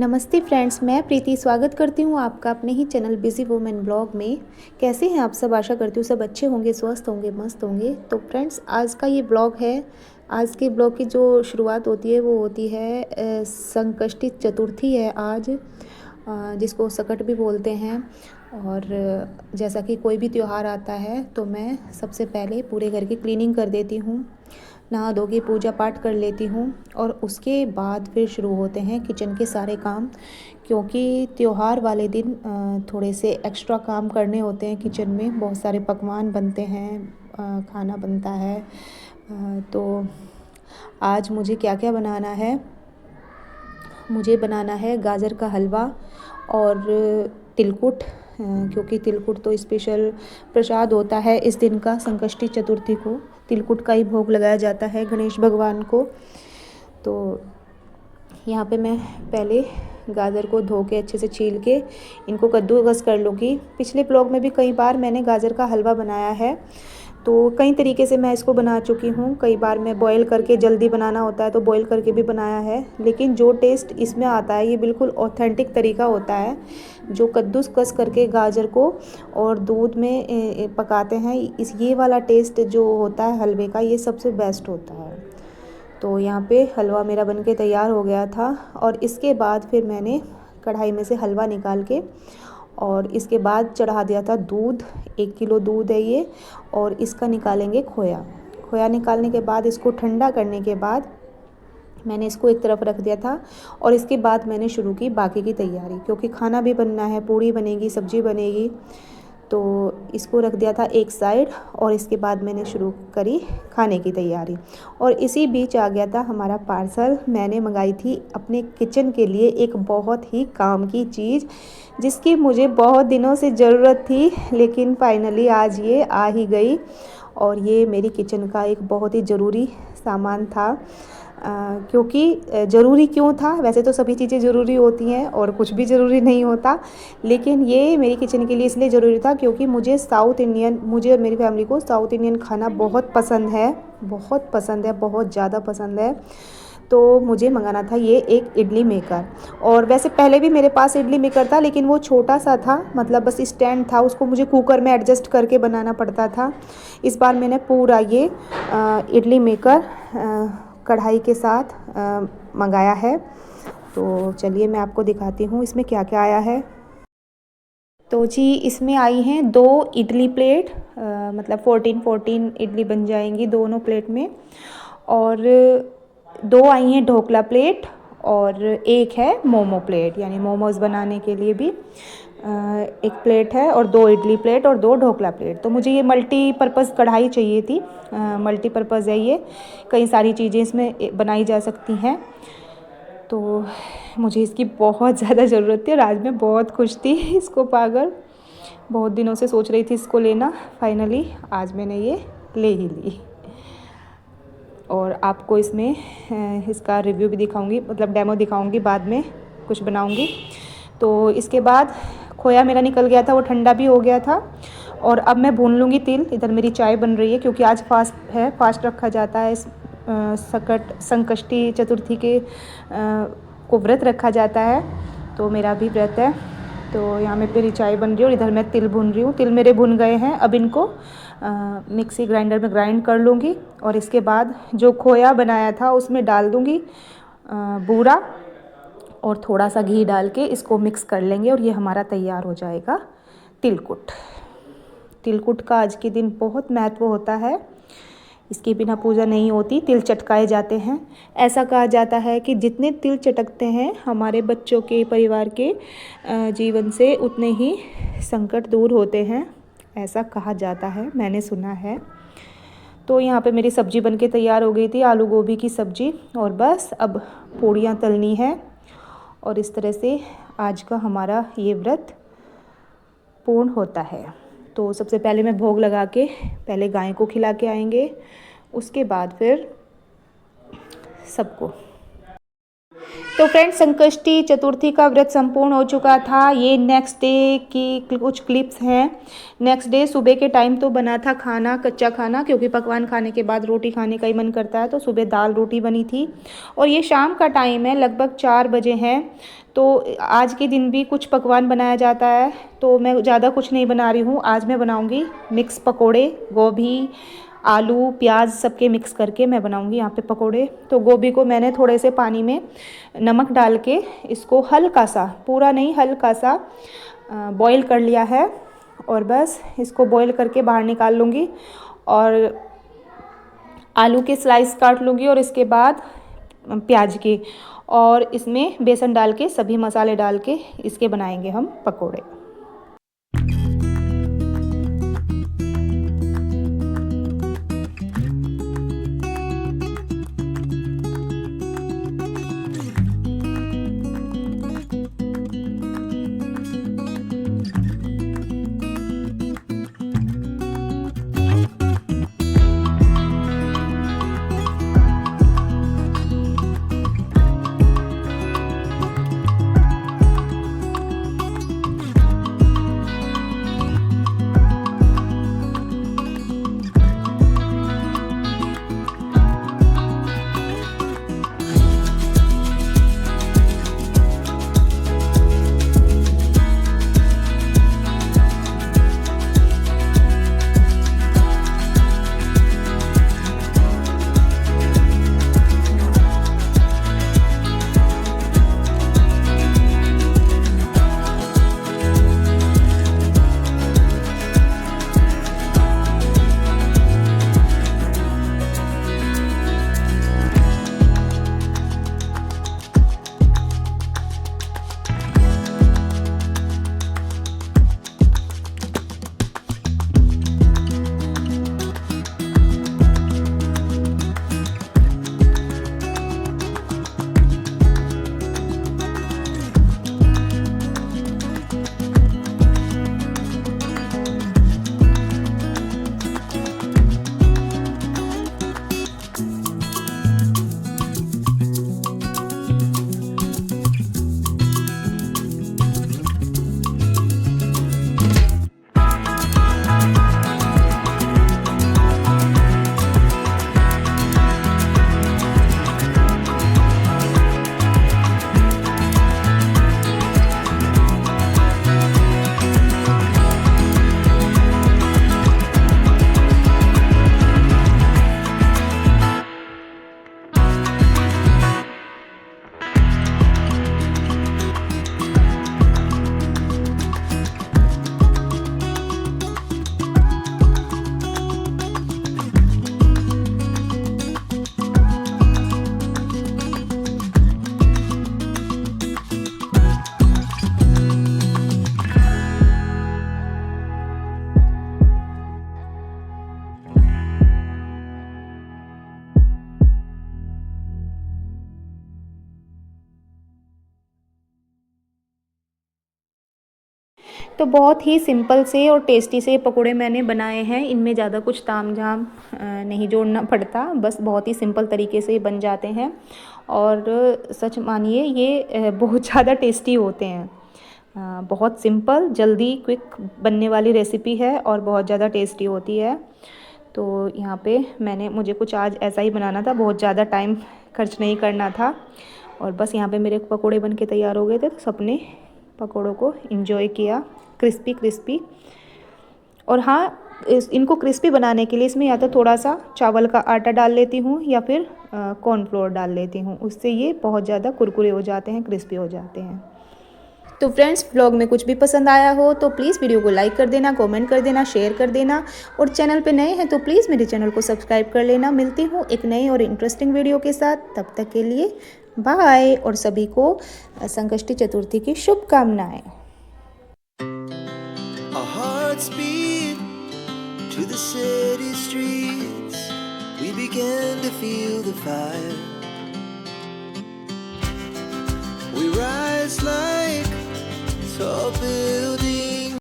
नमस्ते फ्रेंड्स, मैं प्रीति स्वागत करती हूँ आपका अपने ही चैनल बिजी वुमेन ब्लॉग में। कैसे हैं आप सब? आशा करती हूँ सब अच्छे होंगे, स्वस्थ होंगे, मस्त होंगे। तो फ्रेंड्स, आज का ये ब्लॉग है। आज के ब्लॉग की जो शुरुआत होती है वो होती है संकष्टी चतुर्थी है आज, जिसको सकट भी बोलते हैं। और जैसा कि कोई भी त्यौहार आता है तो मैं सबसे पहले पूरे घर की क्लीनिंग कर देती हूँ, नहा धो के पूजा पाठ कर लेती हूँ और उसके बाद फिर शुरू होते हैं किचन के सारे काम, क्योंकि त्यौहार वाले दिन थोड़े से एक्स्ट्रा काम करने होते हैं। किचन में बहुत सारे पकवान बनते हैं, खाना बनता है। तो आज मुझे क्या क्या बनाना है? मुझे बनाना है गाजर का हलवा और तिलकुट, क्योंकि तिलकुट तो स्पेशल प्रसाद होता है इस दिन का। संकष्टी चतुर्थी को तिलकुट का ही भोग लगाया जाता है गणेश भगवान को। तो यहाँ पे मैं पहले गाजर को धो के अच्छे से छील के इनको कद्दूकस कर लूँगी। पिछले ब्लॉग में भी कई बार मैंने गाजर का हलवा बनाया है, तो कई तरीके से मैं इसको बना चुकी हूँ। कई बार मैं बॉईल करके, जल्दी बनाना होता है तो बॉईल करके भी बनाया है, लेकिन जो टेस्ट इसमें आता है ये बिल्कुल ऑथेंटिक तरीका होता है। जो कद्दूकस करके गाजर को और दूध में पकाते हैं, ये वाला टेस्ट जो होता है हलवे का, ये सबसे बेस्ट होता है। तो यहाँ पे हलवा मेरा बनके तैयार हो गया था और इसके बाद फिर मैंने कढ़ाई में से हलवा निकाल के और इसके बाद चढ़ा दिया था दूध। 1 किलो दूध है ये, और इसका निकालेंगे खोया। खोया निकालने के बाद इसको ठंडा करने के बाद मैंने इसको एक तरफ रख दिया था और इसके बाद मैंने शुरू की बाकी की तैयारी, क्योंकि खाना भी बनना है, पूड़ी बनेगी, सब्जी बनेगी। तो इसको रख दिया था एक साइड और इसके बाद मैंने शुरू करी खाने की तैयारी। और इसी बीच आ गया था हमारा पार्सल। मैंने मंगाई थी अपने किचन के लिए एक बहुत ही काम की चीज़, जिसकी मुझे बहुत दिनों से ज़रूरत थी, लेकिन फाइनली आज ये आ ही गई। और ये मेरी किचन का एक बहुत ही ज़रूरी सामान था। क्योंकि ज़रूरी क्यों था? वैसे तो सभी चीज़ें ज़रूरी होती हैं और कुछ भी ज़रूरी नहीं होता, लेकिन ये मेरी किचन के लिए इसलिए ज़रूरी था क्योंकि मुझे और मेरी फैमिली को साउथ इंडियन खाना बहुत पसंद है, बहुत पसंद है, बहुत ज़्यादा पसंद है। तो मुझे मंगाना था ये एक इडली मेकर। और वैसे पहले भी मेरे पास इडली मेकर था, लेकिन वो छोटा सा था, मतलब बस स्टैंड था, उसको मुझे कुकर में एडजस्ट करके बनाना पड़ता था। इस बार मैंने पूरा ये इडली मेकर कढ़ाई के साथ मंगाया है। तो चलिए मैं आपको दिखाती हूँ इसमें क्या क्या आया है। तो जी, इसमें आई हैं 2 इडली प्लेट, मतलब 14 इडली बन जाएंगी दोनों प्लेट में। और 2 आई हैं ढोकला प्लेट और एक है मोमो प्लेट, यानी मोमोज बनाने के लिए भी एक प्लेट है, और 2 इडली प्लेट और 2 ढोकला प्लेट। तो मुझे ये मल्टीपर्पज़ कढ़ाई चाहिए थी। मल्टीपर्पज़ है ये, कई सारी चीज़ें इसमें बनाई जा सकती हैं। तो मुझे इसकी बहुत ज़्यादा ज़रूरत थी और आज मैं बहुत खुश थी इसको पाकर। बहुत दिनों से सोच रही थी इसको लेना, फाइनली आज मैंने ये ले ही ली। और आपको इसमें इसका रिव्यू भी दिखाऊंगी, मतलब डेमो दिखाऊंगी, बाद में कुछ बनाऊंगी। तो इसके बाद खोया मेरा निकल गया था, वो ठंडा भी हो गया था। और अब मैं भून लूँगी तिल। इधर मेरी चाय बन रही है, क्योंकि आज फास्ट है, फास्ट रखा जाता है। इस संकष्टी चतुर्थी के को व्रत रखा जाता है, तो मेरा भी व्रत है। तो यहाँ में मेरी चाय बन रही है और इधर मैं तिल भून रही हूँ। तिल मेरे भुन गए हैं, अब इनको मिक्सी ग्राइंडर में ग्राइंड कर लूँगी और इसके बाद जो खोया बनाया था उसमें डाल दूँगी बूरा, और थोड़ा सा घी डाल के इसको मिक्स कर लेंगे और ये हमारा तैयार हो जाएगा तिलकुट। तिलकुट का आज के दिन बहुत महत्व होता है, इसके बिना पूजा नहीं होती। तिल चटकाए जाते हैं। ऐसा कहा जाता है कि जितने तिल चटकते हैं हमारे बच्चों के, परिवार के जीवन से, उतने ही संकट दूर होते हैं, ऐसा कहा जाता है, मैंने सुना है। तो यहाँ पे मेरी सब्ज़ी बनके तैयार हो गई थी, आलू गोभी की सब्ज़ी, और बस अब पूड़ियाँ तलनी है। और इस तरह से आज का हमारा ये व्रत पूर्ण होता है। तो सबसे पहले मैं भोग लगा के पहले गाय को खिला के आएंगे, उसके बाद फिर सबको। तो फ्रेंड्स, संकष्टी चतुर्थी का व्रत संपूर्ण हो चुका था। ये नेक्स्ट डे की कुछ क्लिप्स हैं। नेक्स्ट डे सुबह के टाइम तो बना था खाना, कच्चा खाना, क्योंकि पकवान खाने के बाद रोटी खाने का ही मन करता है, तो सुबह दाल रोटी बनी थी। और ये शाम का टाइम है, लगभग 4 बजे हैं। तो आज के दिन भी कुछ पकवान बनाया जाता है, तो मैं ज़्यादा कुछ नहीं बना रही हूँ। आज मैं बनाऊँगी मिक्स पकोड़े, गोभी, आलू, प्याज सबके मिक्स करके मैं बनाऊंगी यहाँ पे पकोड़े। तो गोभी को मैंने थोड़े से पानी में नमक डाल के इसको हल्का सा, पूरा नहीं, हल्का सा बॉईल कर लिया है। और बस इसको बॉईल करके बाहर निकाल लूँगी और आलू के स्लाइस काट लूँगी और इसके बाद प्याज के, और इसमें बेसन डाल के सभी मसाले डाल के इसके बनाएंगे हम पकोड़े। तो बहुत ही सिंपल से और टेस्टी से पकोड़े मैंने बनाए हैं। इनमें ज़्यादा कुछ तामझाम नहीं जोड़ना पड़ता, बस बहुत ही सिंपल तरीके से बन जाते हैं। और सच मानिए ये बहुत ज़्यादा टेस्टी होते हैं। बहुत सिंपल, जल्दी, क्विक बनने वाली रेसिपी है और बहुत ज़्यादा टेस्टी होती है। तो यहाँ पे मुझे कुछ आज ऐसा ही बनाना था, बहुत ज़्यादा टाइम खर्च नहीं करना था। और बस यहाँ पे मेरे पकोड़े बन के तैयार हो गए थे, तो सबने पकोड़ों को एंजॉय किया, क्रिस्पी क्रिस्पी। और हाँ, इनको क्रिस्पी बनाने के लिए इसमें या तो थोड़ा सा चावल का आटा डाल लेती हूँ या फिर कॉर्नफ्लोर डाल लेती हूँ। उससे ये बहुत ज़्यादा कुरकुरे हो जाते हैं, क्रिस्पी हो जाते हैं। तो फ्रेंड्स, व्लॉग में कुछ भी पसंद आया हो तो प्लीज़ वीडियो को लाइक कर देना, कमेंट कर देना, शेयर कर देना। और चैनल पे नए हैं तो प्लीज़ मेरे चैनल को सब्सक्राइब कर लेना। मिलती हूँ एक नई और इंटरेस्टिंग वीडियो के साथ, तब तक के लिए बाय। और सभी को संकष्टी चतुर्थी की शुभकामनाएं। To the city streets, we began to feel the fire. We rise like tall buildings.